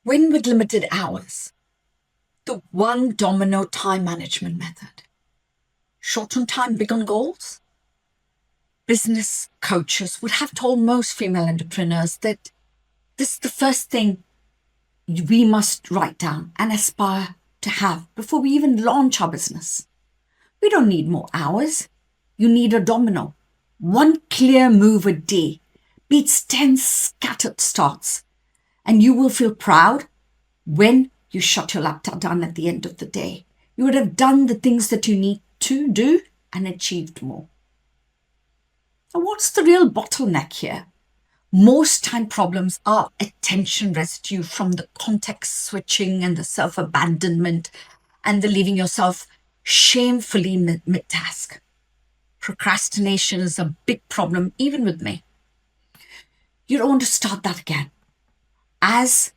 Win with limited hours. The one domino time management method. Short on time, big on goals. Business coaches would have told most female entrepreneurs that this is the first thing we must write down and aspire to have before we even launch our business. We don't need more hours. You need a domino. One clear move a day beats 10 scattered starts, and you will feel proud when you shut your laptop down at the end of the day. You would have done the things that you need to do and achieved more. Now, what's the real bottleneck here? Most time problems are attention residue from the context switching and the self-abandonment and the leaving yourself shamefully mid-task. Procrastination is a big problem, even with me. You don't want to start that again, as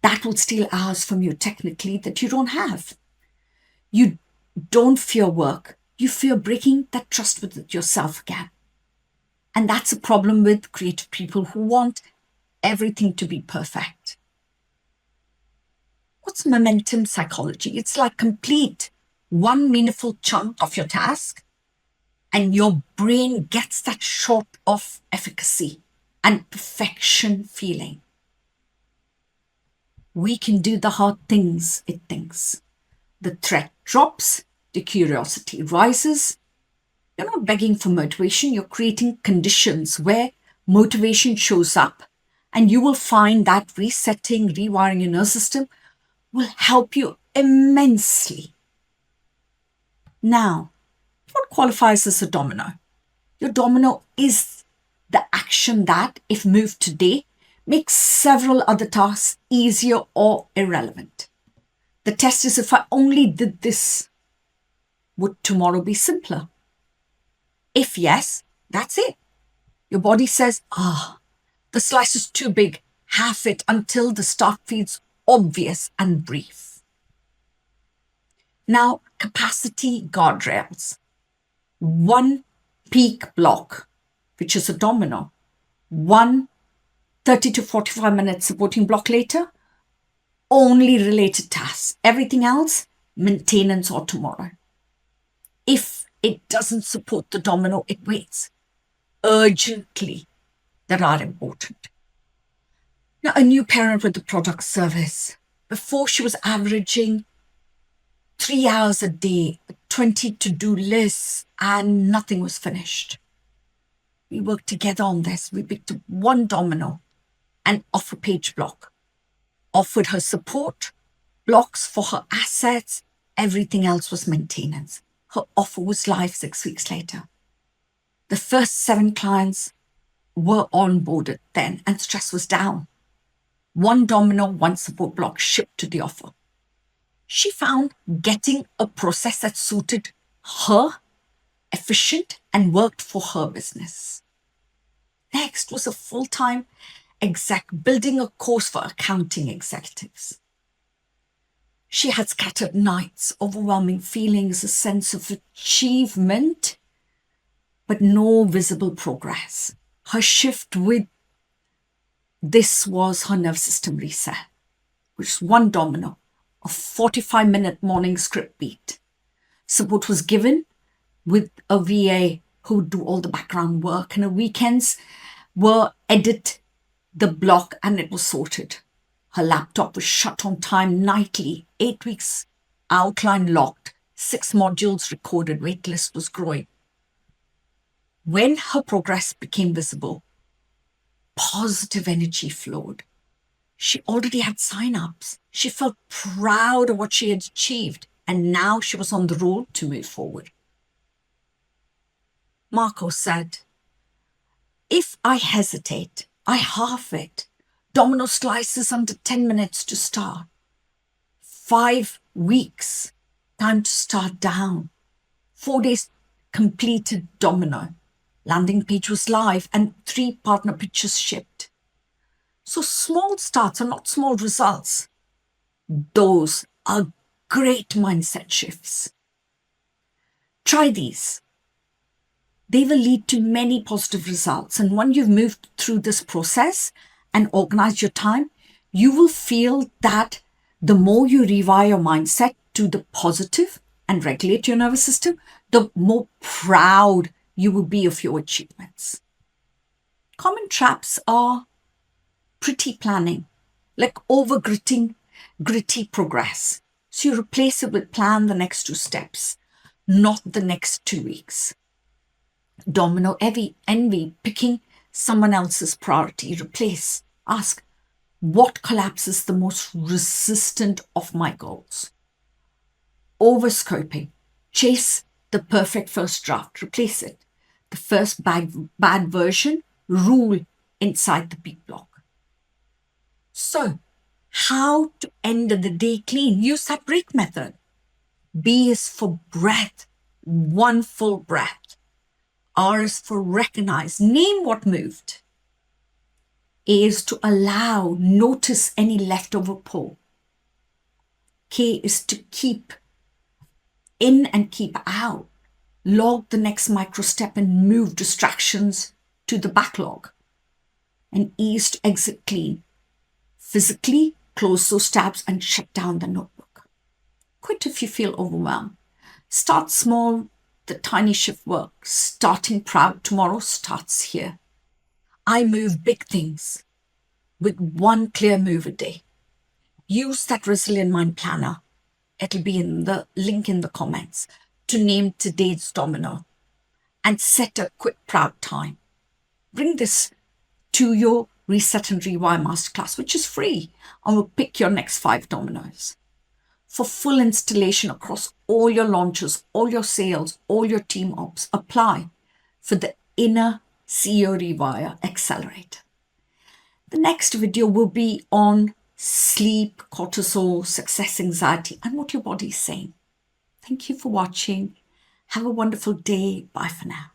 that will steal hours from you technically that you don't have. You don't fear work. You fear breaking that trust with yourself again. And that's a problem with creative people who want everything to be perfect. What's momentum psychology? It's like complete one meaningful chunk of your task, and your brain gets that shot of efficacy and perfection feeling. We can do the hard things, it thinks. The threat drops, the curiosity rises. You're not begging for motivation, you're creating conditions where motivation shows up, and you will find that resetting, rewiring your nervous system will help you immensely. Now, what qualifies as a domino? Your domino is the action that, if moved today, makes several other tasks easier or irrelevant. The test is, if I only did this, would tomorrow be simpler? If yes, that's it. Your body says, the slice is too big. Half it until the start feels obvious and brief. Now, capacity guardrails. One peak block, which is a domino. One 30 to 45 minute supporting block later, only related tasks. Everything else, maintenance or tomorrow. If it doesn't support the domino, it waits. Urgently, that are important. Now, a new parent with the product service. Before, she was averaging 3 hours a day, 20 to-do lists, and nothing was finished. We worked together on this. We picked up one domino, an offer page block, offered her support, blocks for her assets. Everything else was maintenance. Her offer was live 6 weeks later. The first 7 clients were onboarded then, and stress was down. One domino, one support block shipped to the offer. She found getting a process that suited her, efficient, and worked for her business. Next was a full-time exec building a course for accounting executives. She had scattered nights, overwhelming feelings, a sense of achievement, but no visible progress. Her shift with this was her nervous system reset, which is one domino, a 45-minute morning script beat. Support was given with a VA who would do all the background work, and her weekends were edit the block and it was sorted. Her laptop was shut on time nightly, 8 weeks outline locked, 6 modules recorded, waitlist was growing. When her progress became visible, positive energy flowed. She already had sign-ups. She felt proud of what she had achieved, and now she was on the road to move forward. Marco said, if I hesitate, I halve it. Domino slices under 10 minutes to start. 5 weeks, time to start down. 4 days completed domino. Landing page was live and 3 partner pitches shipped. So small starts are not small results. Those are great mindset shifts. Try these. They will lead to many positive results. And when you've moved through this process and organized your time, you will feel that the more you rewire your mindset to the positive and regulate your nervous system, the more proud you will be of your achievements. Common traps are pretty planning, like over gritty progress. So you replace it with plan the next 2 steps, not the next 2 weeks. Domino envy, picking someone else's priority. Replace, ask, what collapses the most resistant of my goals? Overscoping, chase the perfect first draft. Replace it. The first bad version, rule inside the big block. So, how to end the day clean? Use that break method. B is for breath, one full breath. R is for recognize, name what moved. A is to allow, notice any leftover pull. K is to keep in and keep out. Log the next micro step and move distractions to the backlog. And E is to exit clean. Physically close those tabs and shut down the notebook. Quit if you feel overwhelmed. Start small, the tiny shift works. Starting proud tomorrow starts here. I move big things with one clear move a day. Use that resilient mind planner. It'll be in the link in the comments to name today's domino and set a quick proud time. Bring this to your Reset and Rewire Masterclass, which is free, and we'll pick your next 5 dominoes. For full installation across all your launches, all your sales, all your team ops, apply for the Inner CEO Rewire Accelerator. The next video will be on sleep, cortisol, success anxiety, and what your body is saying. Thank you for watching. Have a wonderful day. Bye for now.